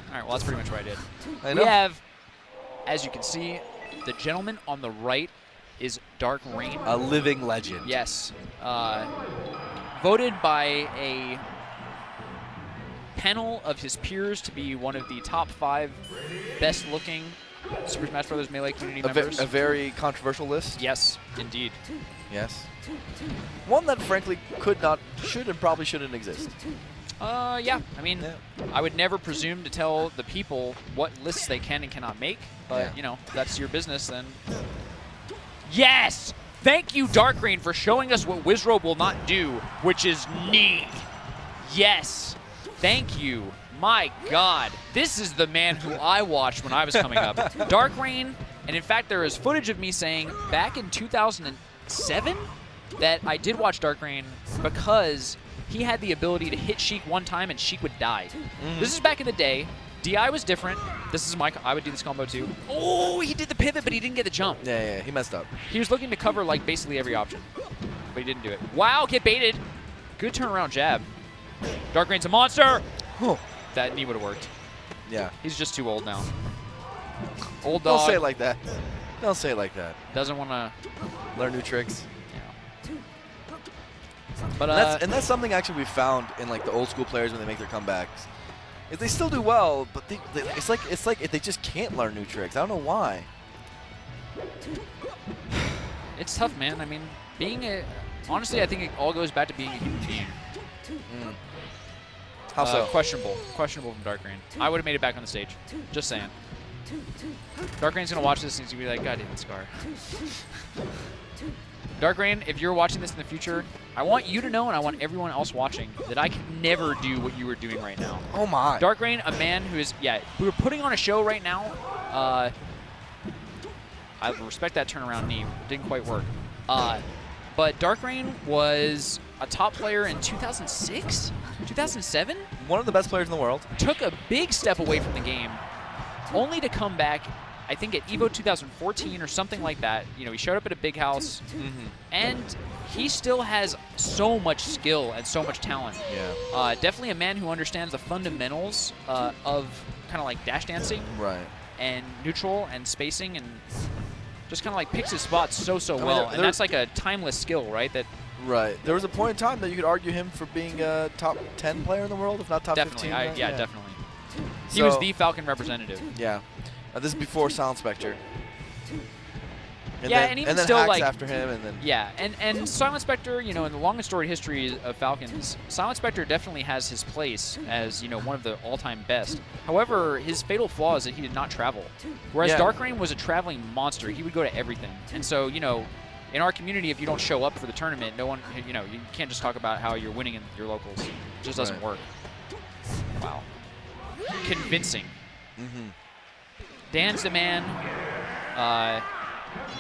All right, well, that's pretty much what I did. I know. We have, as you can see, the gentleman on the right is Darkrain. A living legend. Yes. Voted by a panel of his peers to be one of the top 5 best-looking Super Smash Bros. Melee community members. A very controversial list. Yes, indeed. Yes. One that, frankly, should and probably shouldn't exist. Yeah. I mean, I would never presume to tell the people what lists they can and cannot make, but, you know, if that's your business, then... Yes! Thank you, Darkrain, for showing us what Wizrobe will not do, which is knee. Yes. Thank you. My God. This is the man who I watched when I was coming up. Darkrain, and in fact, there is footage of me saying back in 2007 that I did watch Darkrain because he had the ability to hit Sheik one time and Sheik would die. This is back in the day. DI was different. This is I would do this combo too. Oh, he did the pivot, but he didn't get the jump. Yeah, he messed up. He was looking to cover like basically every option, but he didn't do it. Wow, get baited. Good turnaround jab. Darkrain's a monster. That knee would have worked. Yeah. He's just too old now. Old dog. Don't say it like that. Don't say it like that. Doesn't want to learn new tricks. Yeah. But and that's something actually we found in like the old school players when they make their comebacks. Is they still do well, but it's like they just can't learn new tricks. I don't know why. It's tough, man. I mean, honestly, I think it all goes back to being a human being. How so? Questionable from Darkrain. I would have made it back on the stage. Just saying. Darkrain's gonna watch this and he's gonna be like, God damn it, Scar. Darkrain, if you're watching this in the future, I want you to know, and I want everyone else watching, that I can never do what you are doing right now. Oh my. Darkrain, a man who is, we're putting on a show right now. I respect that turnaround knee. Didn't quite work. But Darkrain was a top player in 2006? 2007? One of the best players in the world. Took a big step away from the game, only to come back, I think at EVO 2014 or something like that. You know, he showed up at a big house, and he still has so much skill and so much talent. Yeah. Definitely a man who understands the fundamentals of kind of like dash dancing, right, and neutral and spacing, and just kind of like picks his spots so well. And that's like a timeless skill, right? Right. There was a point in time that you could argue him for being a top 10 player in the world, if not top 15. Yeah, definitely. He was the Falcon representative. Yeah. This is before Silent Spectre. And and even then still, Hacks like, after him, and then and Silent Spectre, you know, in the long and storied history of Falcons, Silent Spectre definitely has his place as, you know, one of the all-time best. However, his fatal flaw is that he did not travel, whereas Darkrain was a traveling monster. He would go to everything, and so, you know, in our community, if you don't show up for the tournament, no one, you know, you can't just talk about how you're winning in your locals. It just doesn't work. Wow. Convincing. Dansdaman,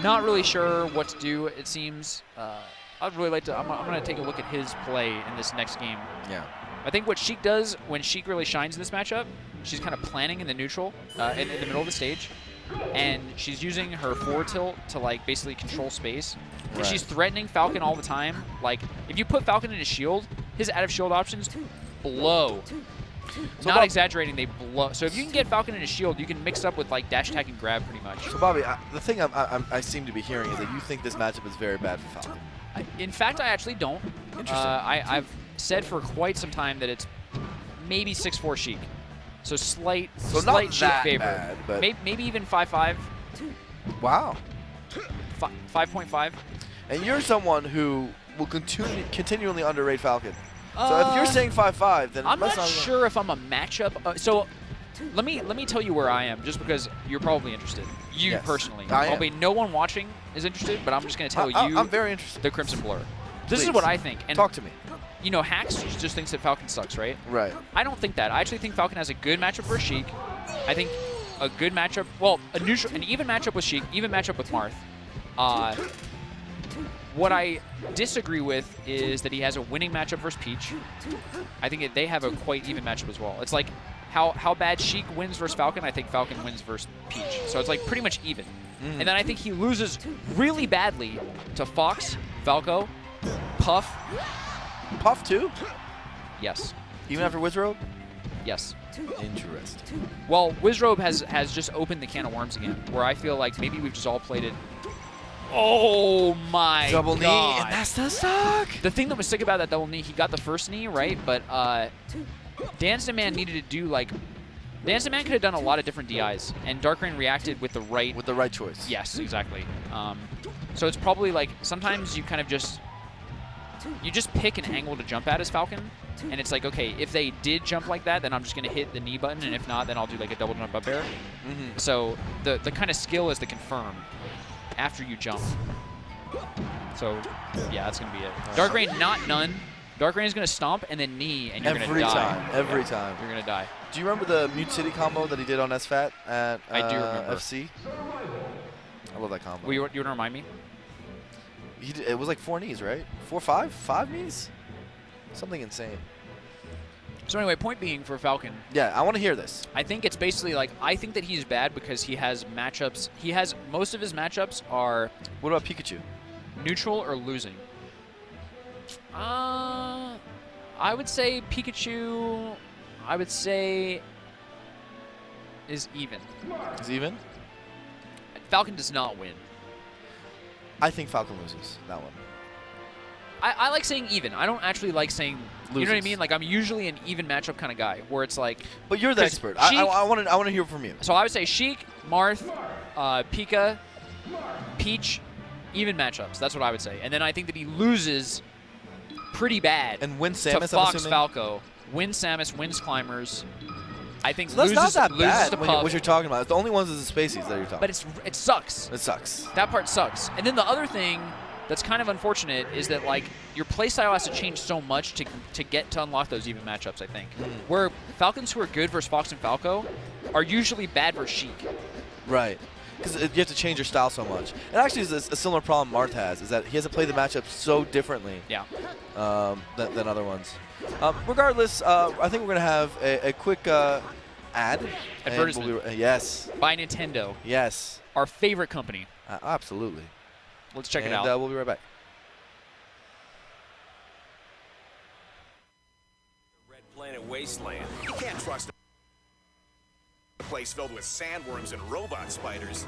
not really sure what to do, it seems. I'd really like to, I'm going to take a look at his play in this next game. Yeah. I think what Sheik does when Sheik really shines in this matchup, she's kind of planning in the neutral, in the middle of the stage. And she's using her forward tilt to, like, basically control space. And she's threatening Falcon all the time. Like, if you put Falcon in his shield, his out-of-shield options blow. So not exaggerating, they blow. So if you can get Falcon in his shield, you can mix up with, like, dash, attack, and grab pretty much. So, Bobby, the thing I seem to be hearing is that you think this matchup is very bad for Falcon. In fact, I actually don't. Interesting. I've said for quite some time that it's maybe 6-4 Sheik. So slight Sheik favor. Bad, but maybe even 5-5. Wow. 5.5. And you're someone who will continually underrate Falcon. So if you're saying 5-5, then I'm not sure if I'm a matchup. So let me tell you where I am, just because you're probably interested. You personally. Probably no one watching is interested, but I'm just going to tell you. I'm very interested. The Crimson Blur. This is what I think. And talk to me. You know, Hacks just thinks that Falcon sucks, right? Right. I don't think that. I actually think Falcon has a good matchup for Sheik. I think a good matchup, well, an even matchup with Sheik, even matchup with Marth. What I disagree with is that he has a winning matchup versus Peach. I think they have a quite even matchup as well. It's like how bad Sheik wins versus Falcon, I think Falcon wins versus Peach. So it's like pretty much even. And then I think he loses really badly to Fox, Falco, Puff. Puff too? Yes. Even after Wizrobe? Yes. Interesting. Well, Wizrobe has just opened the can of worms again, where I feel like maybe we've just all played it. Oh my Double knee, God. and that's the suck. The thing that was sick about that double knee, he got the first knee, right? But Dansdaman needed to do like, Dansdaman could have done a lot of different DIs, and Darkrain reacted with the right choice. Yes, exactly. So it's probably like sometimes you kind of just pick an angle to jump at as Falcon, and it's like, okay, if they did jump like that, then I'm just gonna hit the knee button, and if not, then I'll do like a double jump up air. So the kind of skill is the confirm after you jump. So yeah, that's gonna be it. Darkrain, not none. Darkrain is gonna stomp and then knee, and you're gonna die. Every time. You're gonna die. Do you remember the Mute City combo that he did on SFAT at I do remember. FC? I love that combo. You want to remind me? It was like 4 knees, right? 4, 5? 5 knees? Something insane. So anyway, point being for Falcon. Yeah, I want to hear this. I think it's basically like, I think that he's bad because he has matchups. Most of his matchups are. What about Pikachu? Neutral or losing? I would say Pikachu, I would say, is even. Is even? Falcon does not win. I think Falcon loses that one. I like saying even. I don't actually like saying, you know what I mean? Like, I'm usually an even matchup kind of guy, where it's like. But you're the expert. Sheik, I want to hear from you. So I would say Sheik, Marth, Pika, Peach, even matchups. That's what I would say. And then I think that he loses pretty bad. And wins Samus, to Fox Falco. Wins Samus, wins Climbers. I think so that's loses, not that loses bad to what Puff. you're talking about. It's the only ones is the Spaceys that you're talking But it sucks. It sucks. That part sucks. And then the other thing that's kind of unfortunate is that, like, your playstyle has to change so much to get to unlock those even matchups, I think. Where Falcons who are good versus Fox and Falco are usually bad versus Sheik. Right. Because you have to change your style so much. It actually is a similar problem Marth has, is that he has to play the matchup so differently than other ones. Regardless, I think we're going to have a quick ad. Advertisement. Yes. By Nintendo. Yes. Our favorite company. Absolutely. Let's check it out. out. We'll be right back. Red Planet Wasteland. You can't trust a place filled with sandworms and robot spiders.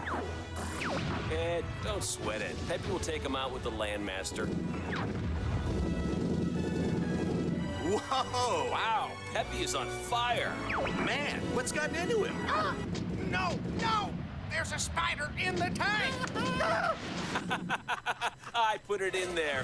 Don't sweat it. Peppy will take him out with the Landmaster. Whoa! Wow, Peppy is on fire. Man, what's gotten into him? No! There's a spider in the tank! I put it in there.